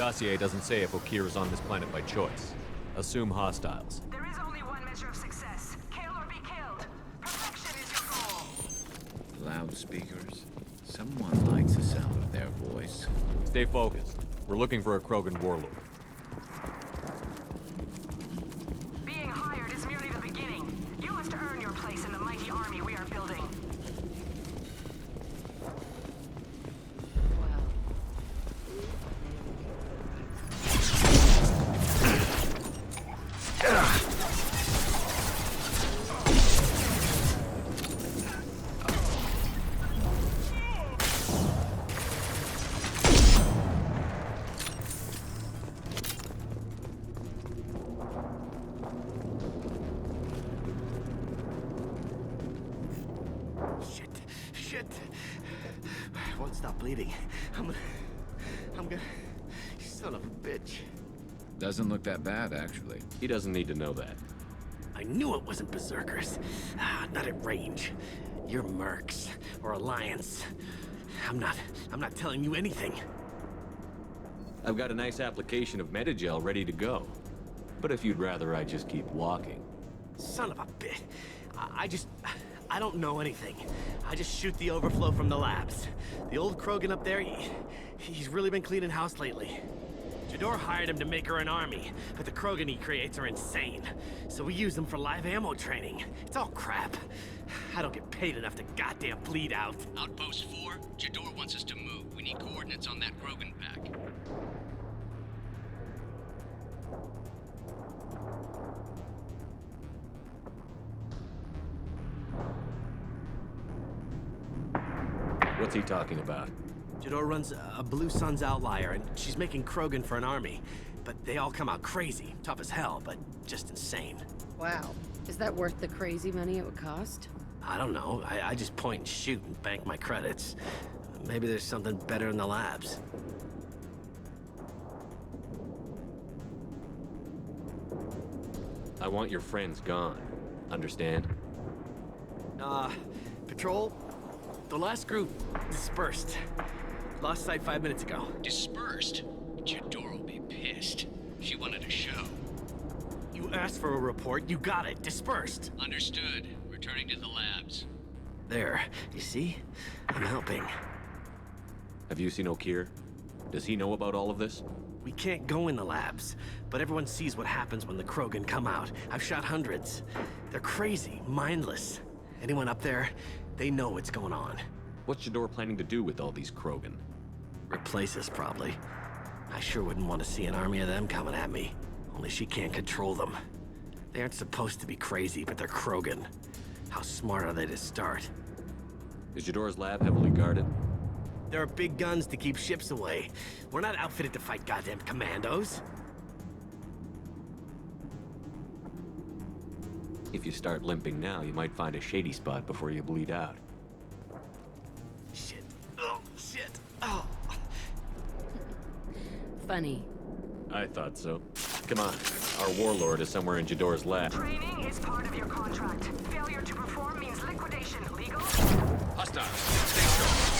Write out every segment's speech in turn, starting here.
dossier doesn't say if OKEER is on this planet by choice. Assume hostiles. There is only one measure of success. Kill or be killed. Perfection is your goal. Loudspeakers. Someone likes the sound of their voice. Stay focused. We're looking for a Krogan warlord. Being hired is merely the beginning. You must earn your place in the mighty army we are building. Shit. I won't stop bleeding. I'm gonna... You son of a bitch. Doesn't look that bad, actually. He doesn't need to know that. I knew it wasn't Berserkers. Not at range. You're Mercs, or Alliance. I'm not telling you anything. I've got a nice application of Metagel ready to go. But if you'd rather I just keep walking. Son of a bitch. I don't know anything. I just shoot the overflow from the labs. The old Krogan up there, he's really been cleaning house lately. Jador hired him to make her an army, but the Krogan he creates are insane. So we use them for live ammo training. It's all crap. I don't get paid enough to goddamn bleed out. Outpost 4, Jador wants us to move. We need coordinates on that Krogan pack. What's he talking about? Jador runs a Blue Suns outlier, and she's making Krogan for an army. But they all come out crazy, tough as hell, but just insane. Wow. Is that worth the crazy money it would cost? I don't know. I just point and shoot and bank my credits. Maybe there's something better in the labs. I want your friends gone. Understand? Patrol? The last group dispersed. Lost sight 5 minutes ago. Dispersed? Jador will be pissed. She wanted a show. You asked for a report, you got it. Dispersed. Understood. Returning to the labs. There. You see? I'm helping. Have you seen OKEER? Does he know about all of this? We can't go in the labs, but everyone sees what happens when the Krogan come out. I've shot hundreds. They're crazy, mindless. Anyone up there, they know what's going on. What's Jador planning to do with all these Krogan? Replace us, probably. I sure wouldn't want to see an army of them coming at me. Only she can't control them. They aren't supposed to be crazy, but they're Krogan. How smart are they to start? Is Jador's lab heavily guarded? There are big guns to keep ships away. We're not outfitted to fight goddamn commandos. If you start limping now, you might find a shady spot before you bleed out. Shit. Oh, shit. Oh. Funny. I thought so. Come on. Our warlord is somewhere in Jador's lab. Training is part of your contract. Failure to perform means liquidation. Legal? Hostile. Stay sharp.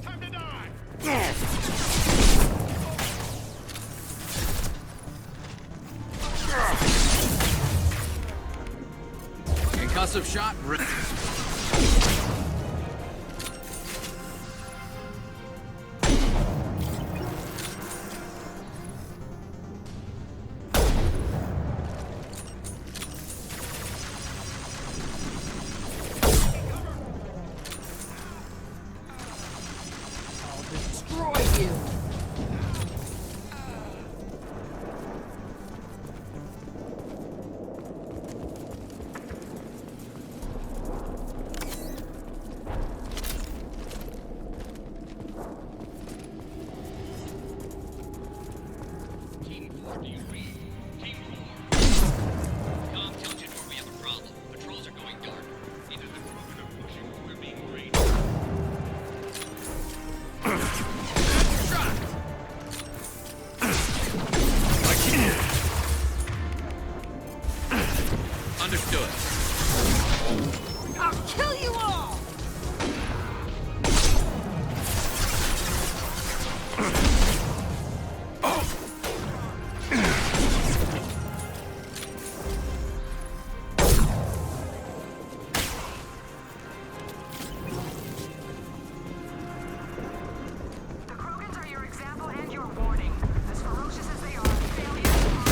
Time to die! Concussive shot. Destroy you! Understood. I'll kill you all! The Krogans are your example and your warning. As ferocious as they are, failure is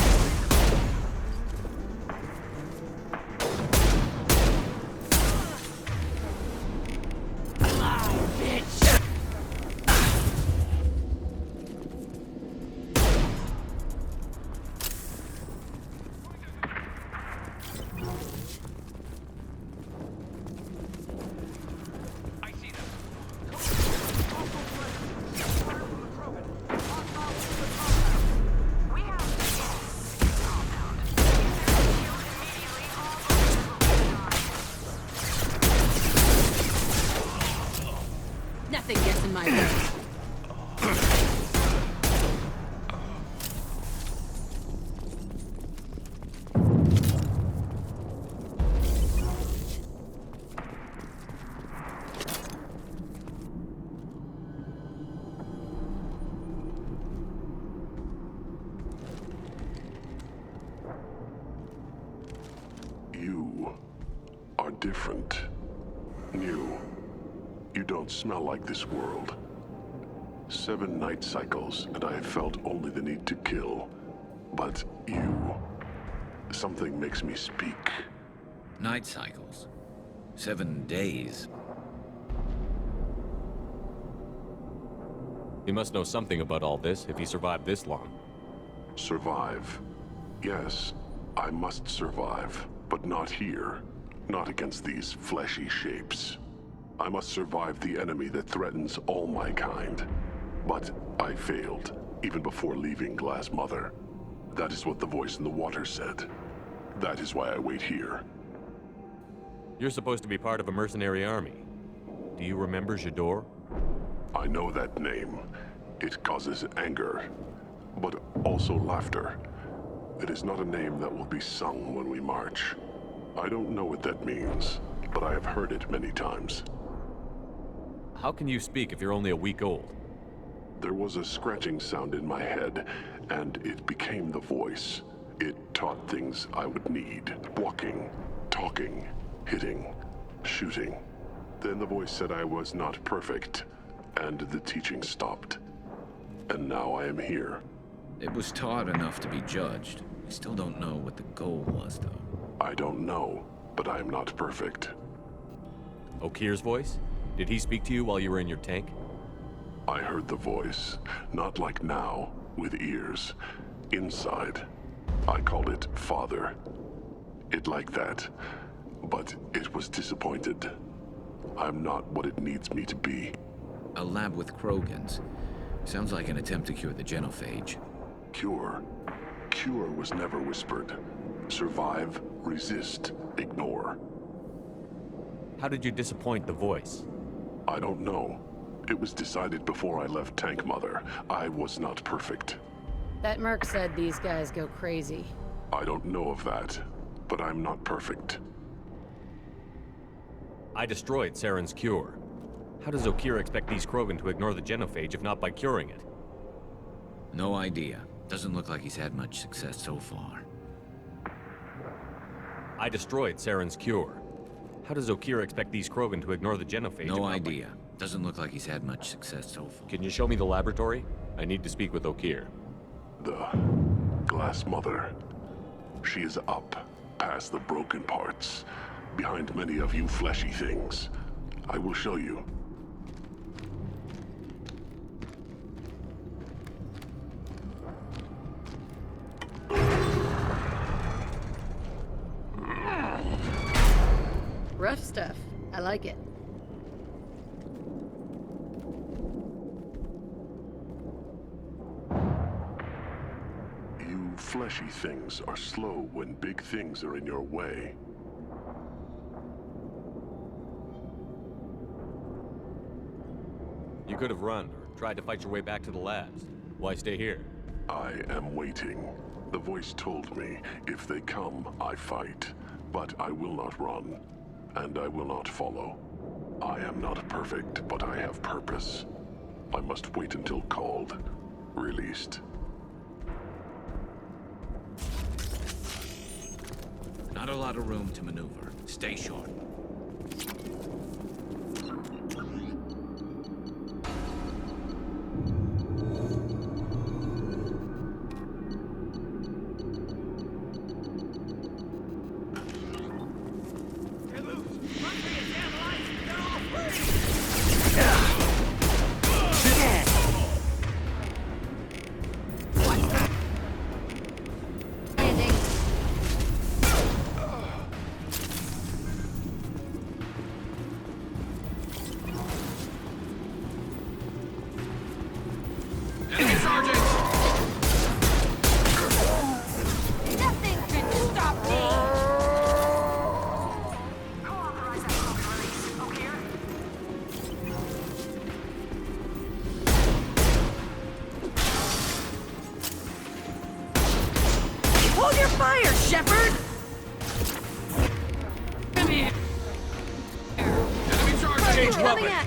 We have yes, compound. Immediately, all soldiers will die. Nothing gets in my way. You are different. New. You don't smell like this world. 7 night cycles, and I have felt only the need to kill. But you... something makes me speak. Night cycles. 7 days. He must know something about all this if he survived this long. Survive. Yes, I must survive, but not here. Not against these fleshy shapes. I must survive the enemy that threatens all my kind. But I failed, even before leaving Glass Mother. That is what the voice in the water said. That is why I wait here. You're supposed to be part of a mercenary army. Do you remember Jador? I know that name. It causes anger, but also laughter. It is not a name that will be sung when we march. I don't know what that means, but I have heard it many times. How can you speak if you're only a week old? There was a scratching sound in my head, and it became the voice. It taught things I would need. Walking, talking, hitting, shooting. Then the voice said I was not perfect, and the teaching stopped. And now I am here. It was taught enough to be judged. I still don't know what the goal was, though. I don't know, but I am not perfect. OKEER's voice? Did he speak to you while you were in your tank? I heard the voice, not like now, with ears. Inside. I called it Father. It like that, but it was disappointed. I'm not what it needs me to be. A lab with Krogans. Sounds like an attempt to cure the genophage. Cure. Cure was never whispered. Survive, resist, ignore. How did you disappoint the voice? I don't know. It was decided before I left Tank Mother. I was not perfect. That Merc said these guys go crazy. I don't know of that, but I'm not perfect. I destroyed Saren's cure. How does OKEER expect these Krogan to ignore the genophage if not by curing it? No idea. Doesn't look like he's had much success so far. I destroyed Saren's cure. How does OKEER expect these Krogan to ignore the genophage? if No not by- idea. Doesn't look like he's had much success so far. Can you show me the laboratory? I need to speak with OKEER. The Glass Mother. She is up, past the broken parts, behind many of you fleshy things. I will show you. Rough stuff. I like it. You fleshy things are slow when big things are in your way. You could have run or tried to fight your way back to the labs. Why stay here? I am waiting. The voice told me, if they come, I fight. But I will not run, and I will not follow. I am not perfect, but I have purpose. I must wait until called, released. Not a lot of room to maneuver. Stay short. Landing. Enemy Sergeant! Nothing can stop me! Who authorized that Krogan release? OKEER? Hold your fire, Shepard! Come here. Enemy Sergeant! Change Coming weapon! at.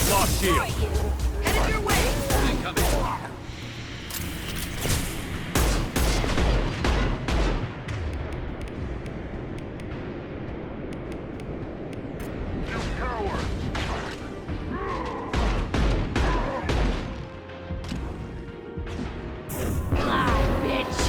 Lost shield! Headed your way! Incoming! Ah, bitch!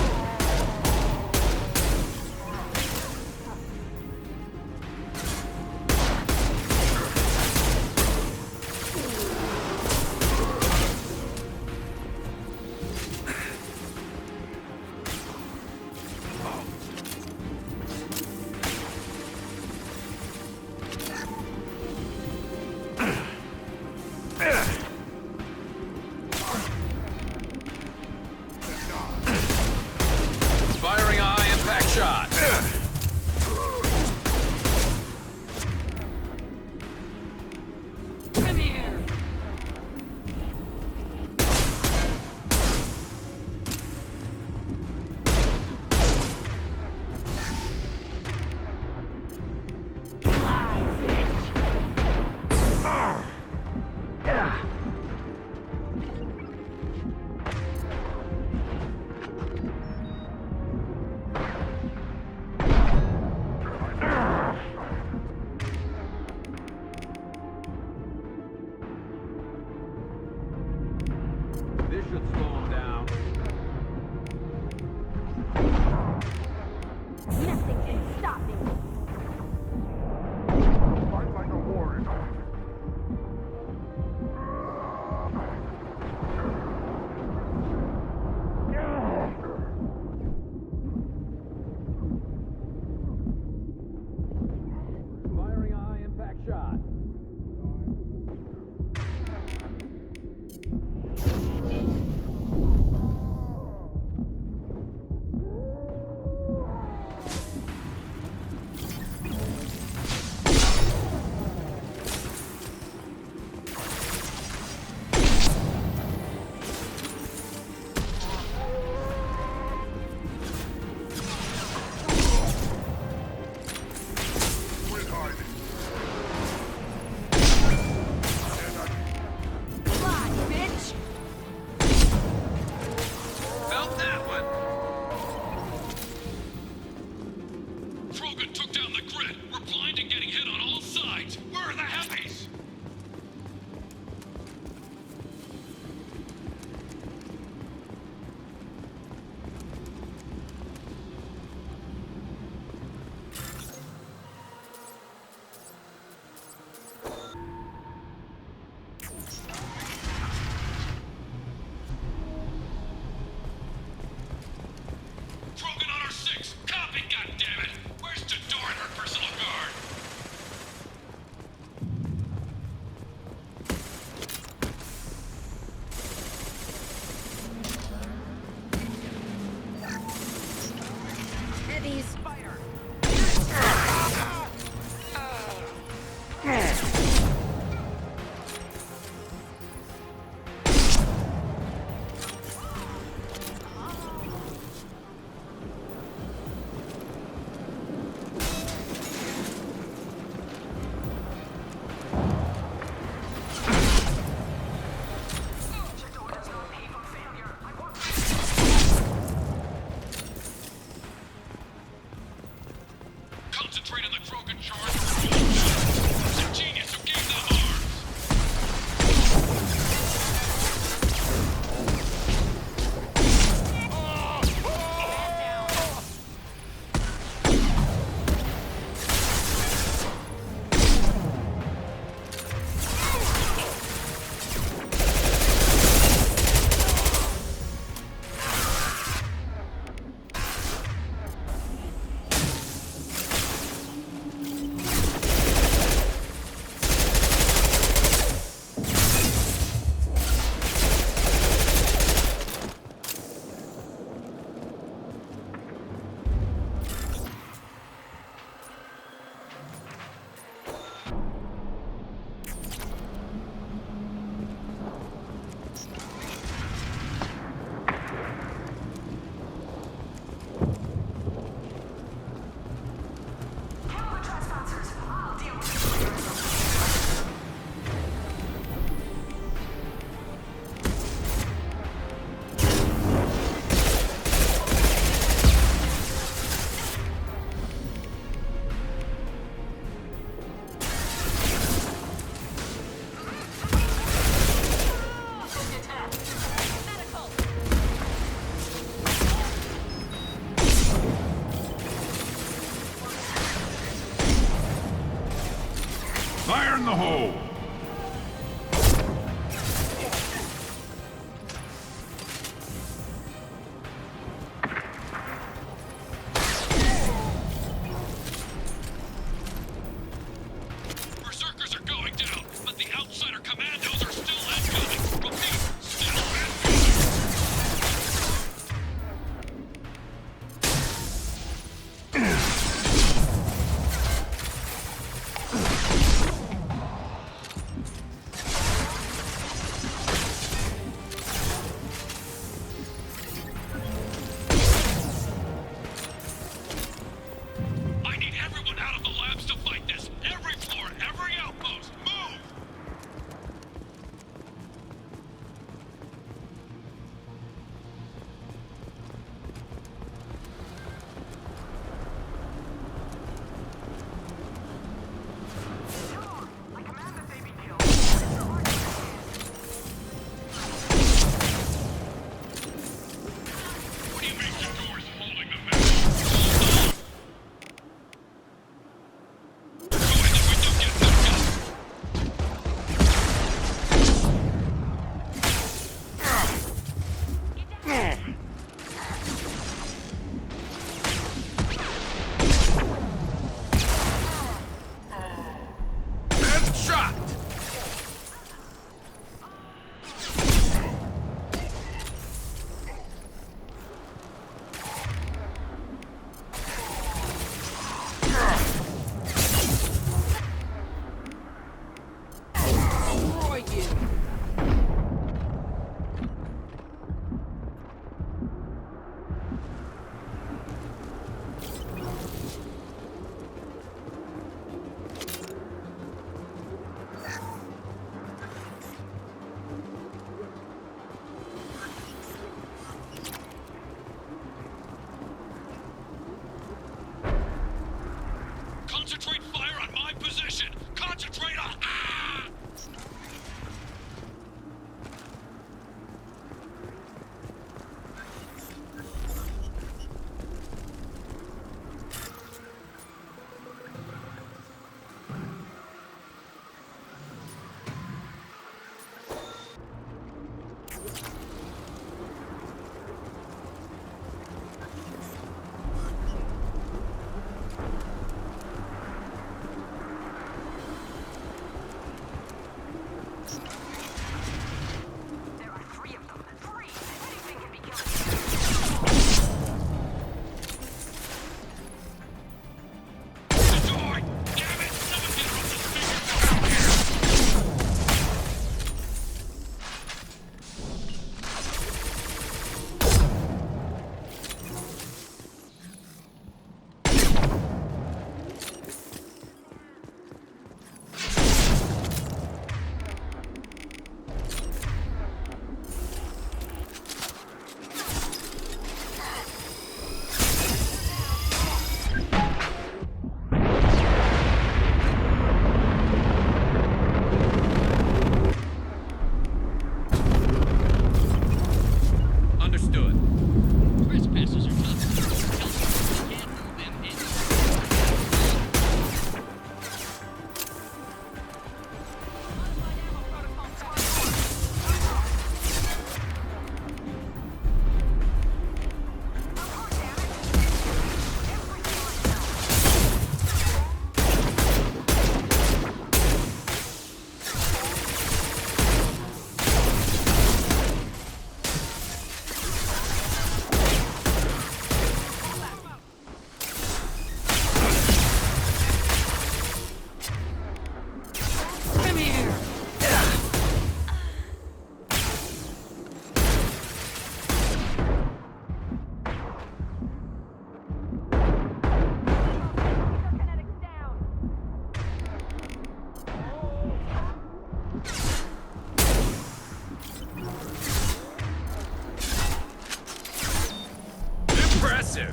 sir.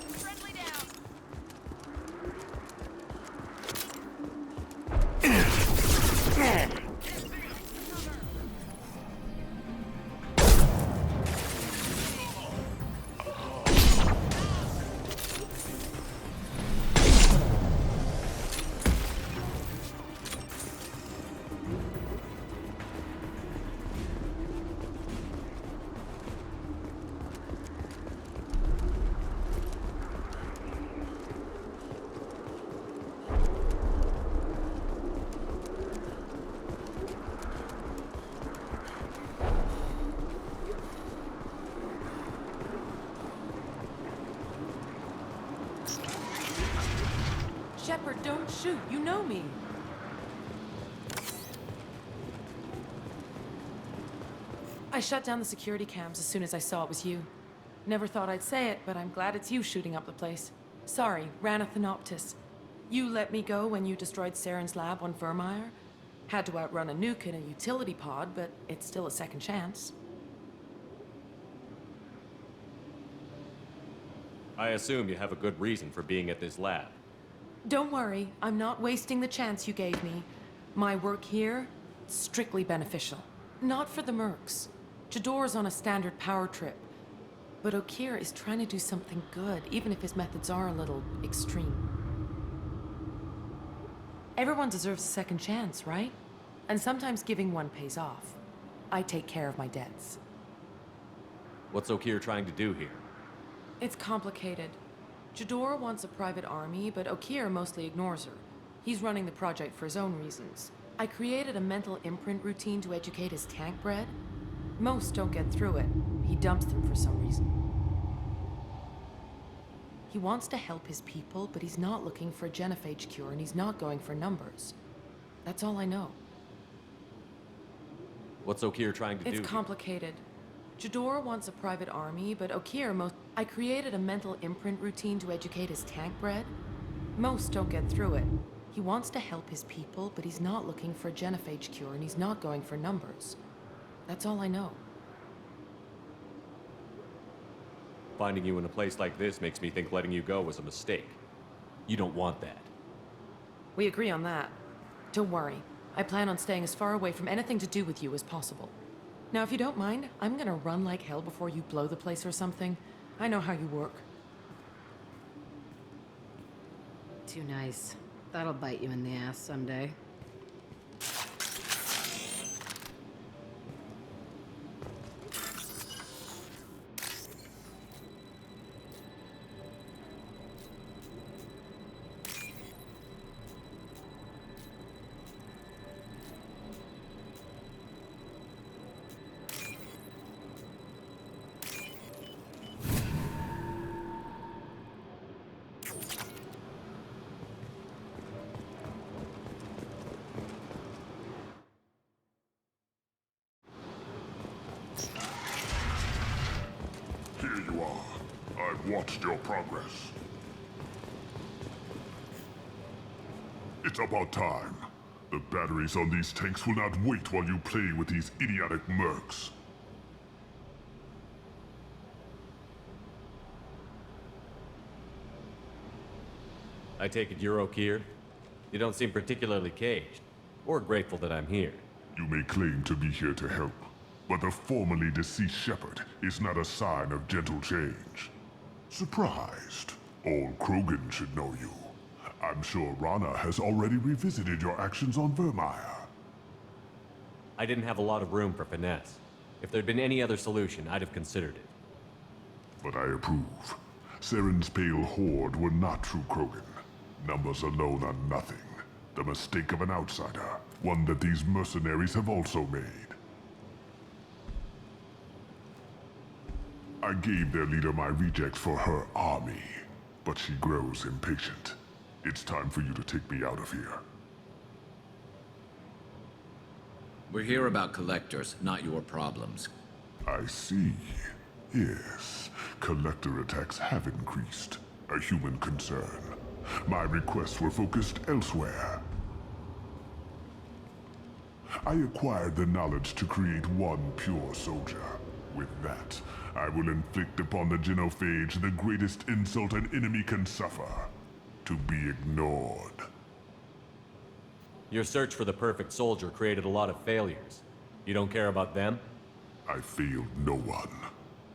Friendly down. Shepard, don't shoot. You know me. I shut down the security cams as soon as I saw it was you. Never thought I'd say it, but I'm glad it's you shooting up the place. Sorry, Rana Thanoptis. You let me go when you destroyed Saren's lab on Vermeer. Had to outrun a nuke in a utility pod, but it's still a second chance. I assume you have a good reason for being at this lab. Don't worry, I'm not wasting the chance you gave me. My work here, strictly beneficial. Not for the mercs. Jador's on a standard power trip. But OKEER is trying to do something good, even if his methods are a little extreme. Everyone deserves a second chance, right? And sometimes giving one pays off. I take care of my debts. What's OKEER trying to do here? It's complicated. Jador wants a private army, but OKEER mostly ignores her. He's running the project for his own reasons. I created a mental imprint routine to educate his tank bred. Most don't get through it. He dumps them for some reason. He wants to help his people, but he's not looking for a genophage cure, and he's not going for numbers. That's all I know. What's OKEER trying to do It's here? complicated. Jador wants a private army, but OKEER I created a mental imprint routine to educate his tank bred. Most don't get through it. He wants to help his people, but he's not looking for a genophage cure, and he's not going for numbers. That's all I know. Finding you in a place like this makes me think letting you go was a mistake. You don't want that. We agree on that. Don't worry. I plan on staying as far away from anything to do with you as possible. Now, if you don't mind, I'm gonna run like hell before you blow the place or something. I know how you work. Too nice. That'll bite you in the ass someday. Here you are. I've watched your progress. It's about time. The batteries on these tanks will not wait while you play with these idiotic mercs. I take it you're OKEER? You don't seem particularly caged, or grateful that I'm here. You may claim to be here to help, but the formerly deceased Shepard is not a sign of gentle change. Surprised? All Krogan should know you. I'm sure Rana has already revisited your actions on Vermeer. I didn't have a lot of room for finesse. If there'd been any other solution, I'd have considered it. But I approve. Saren's pale horde were not true Krogan. Numbers alone are nothing. The mistake of an outsider, one that these mercenaries have also made. I gave their leader my rejects for her army, but she grows impatient. It's time for you to take me out of here. We're here about collectors, not your problems. I see. Yes, collector attacks have increased. A human concern. My requests were focused elsewhere. I acquired the knowledge to create one pure soldier. With that, I will inflict upon the genophage the greatest insult an enemy can suffer. To be ignored. Your search for the perfect soldier created a lot of failures. You don't care about them? I failed no one.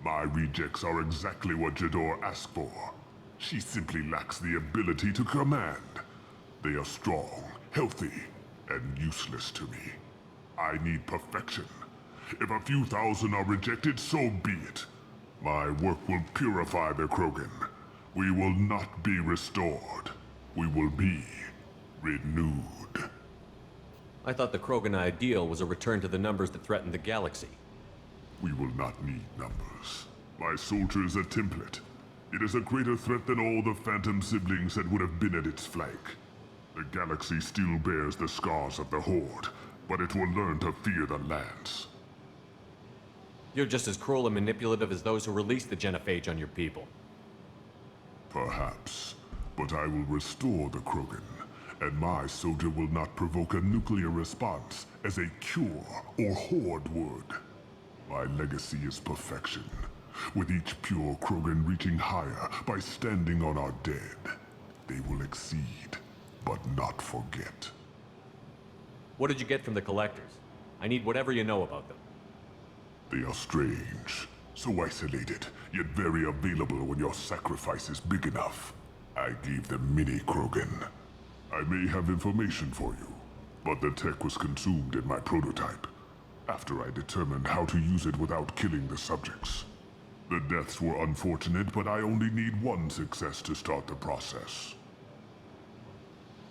My rejects are exactly what Jador asked for. She simply lacks the ability to command. They are strong, healthy, and useless to me. I need perfection. If a few thousand are rejected, so be it. My work will purify the Krogan. We will not be restored. We will be renewed. I thought the Krogan ideal was a return to the numbers that threatened the galaxy. We will not need numbers. My soldier is a template. It is a greater threat than all the Phantom siblings that would have been at its flank. The galaxy still bears the scars of the Horde, but it will learn to fear the Lance. You're just as cruel and manipulative as those who released the genophage on your people. Perhaps, but I will restore the Krogan, and my soldier will not provoke a nuclear response as a cure or Horde would. My legacy is perfection, with each pure Krogan reaching higher by standing on our dead. They will exceed, but not forget. What did you get from the Collectors? I need whatever you know about them. They are strange, so isolated, yet very available when your sacrifice is big enough. I gave them mini Krogan. I may have information for you, but the tech was consumed in my prototype, after I determined how to use it without killing the subjects. The deaths were unfortunate, but I only need one success to start the process.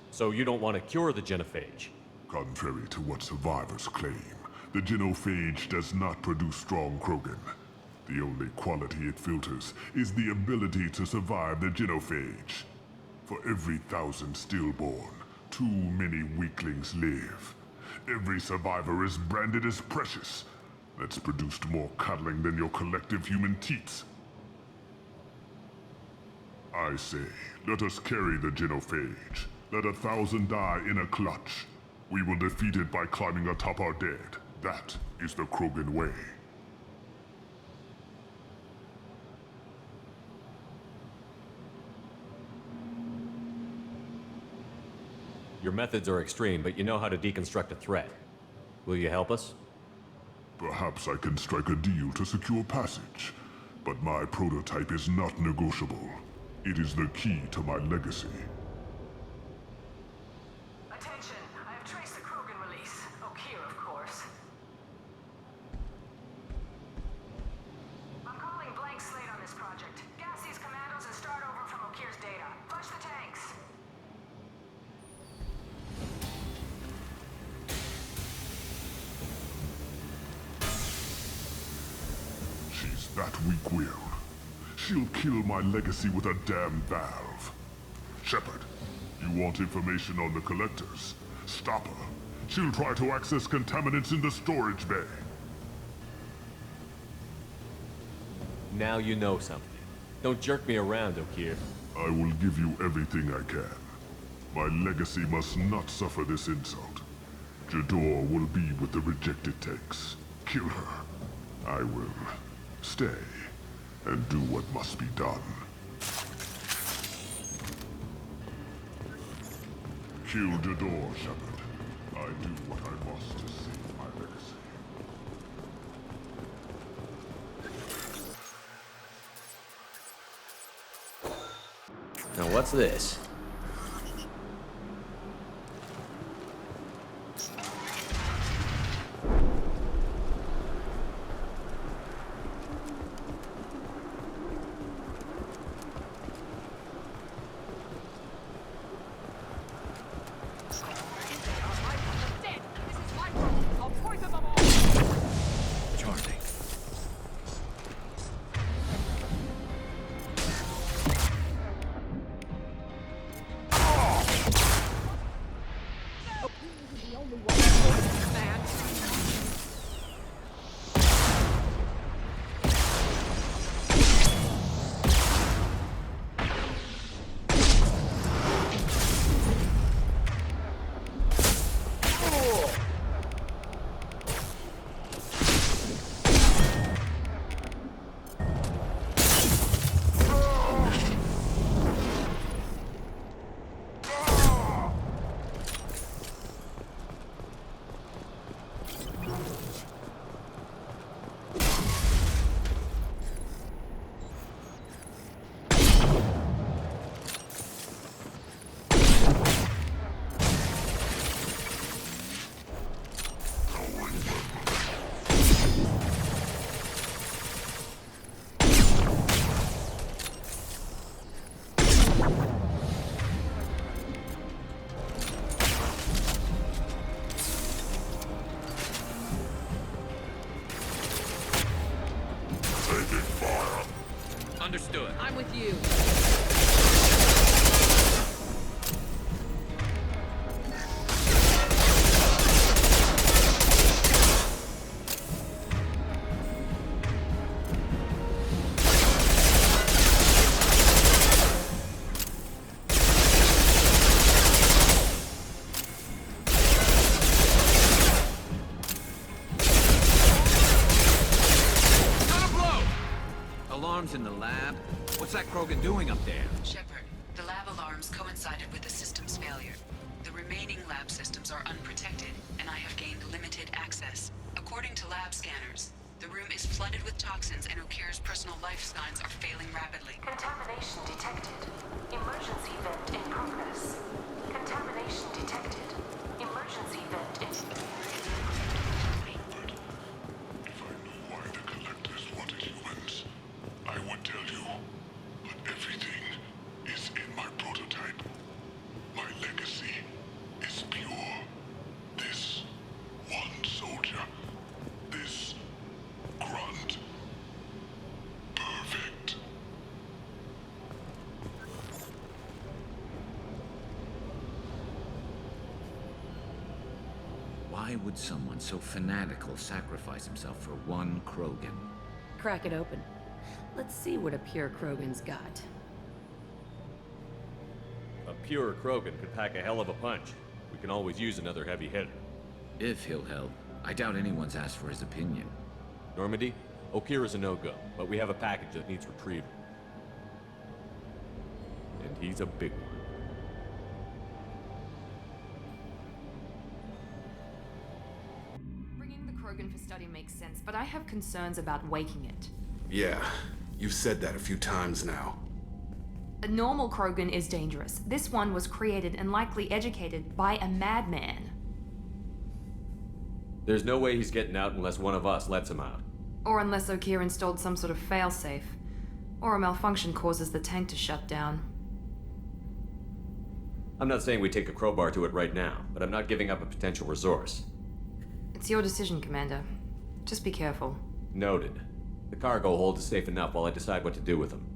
So you don't want to cure the genophage? Contrary to what survivors claim, the genophage does not produce strong Krogan. The only quality it filters is the ability to survive the genophage. For every 1,000 stillborn, too many weaklings live. Every survivor is branded as precious. That's produced more cuddling than your collective human teats. I say, let us carry the genophage. Let 1,000 die in a clutch. We will defeat it by climbing atop our dead. That is the Krogan way. Your methods are extreme, but you know how to deconstruct a threat. Will you help us? Perhaps I can strike a deal to secure passage, but my prototype is not negotiable. It is the key to my legacy. Attention, I have traced the Krogan release. OKEER, of course. I'm calling blank slate on this project. Gas these commandos and start over from OKEER's data. Flush the tanks. She's that weak-willed. She'll kill my legacy with a damn valve. Shepard, you want information on the Collectors? Stop her. She'll try to access contaminants in the storage bay. Now you know something. Don't jerk me around, OKEER. I will give you everything I can. My legacy must not suffer this insult. Jador will be with the rejected tanks. Kill her. I will stay and do what must be done. Kill Jador, Shepard. I do what I must to save my legacy. Now what's this? Understood. I'm with you. Alarms in the lab? What's that Krogan doing up there? Shepard, the lab alarms coincided with the system's failure. The remaining lab systems are unprotected, and I have gained limited access. According to lab scanners, the room is flooded with toxins and OKEER's personal life signs are failing rapidly. Contamination detected. Emergency vent in progress. Contamination detected. Emergency vent in... If I knew why the Collectors wanted humans, I would tell you. But everything is in my prototype. My legacy is pure. This one soldier. This grunt. Perfect. Why would someone so fanatical sacrifice himself for one Krogan? Crack it open. Let's see what a pure Krogan's got. A pure Krogan could pack a hell of a punch. We can always use another heavy hitter. If he'll help. I doubt anyone's asked for his opinion. Normandy, OKEER is a no-go, but we have a package that needs retrieval. And he's a big one. Bringing the Krogan for study makes sense, but I have concerns about waking it. Yeah, you've said that a few times now. A normal Krogan is dangerous. This one was created and likely educated by a madman. There's no way he's getting out unless one of us lets him out. Or unless OKEER installed some sort of failsafe. Or a malfunction causes the tank to shut down. I'm not saying we take a crowbar to it right now, but I'm not giving up a potential resource. It's your decision, Commander. Just be careful. Noted. The cargo hold is safe enough while I decide what to do with them.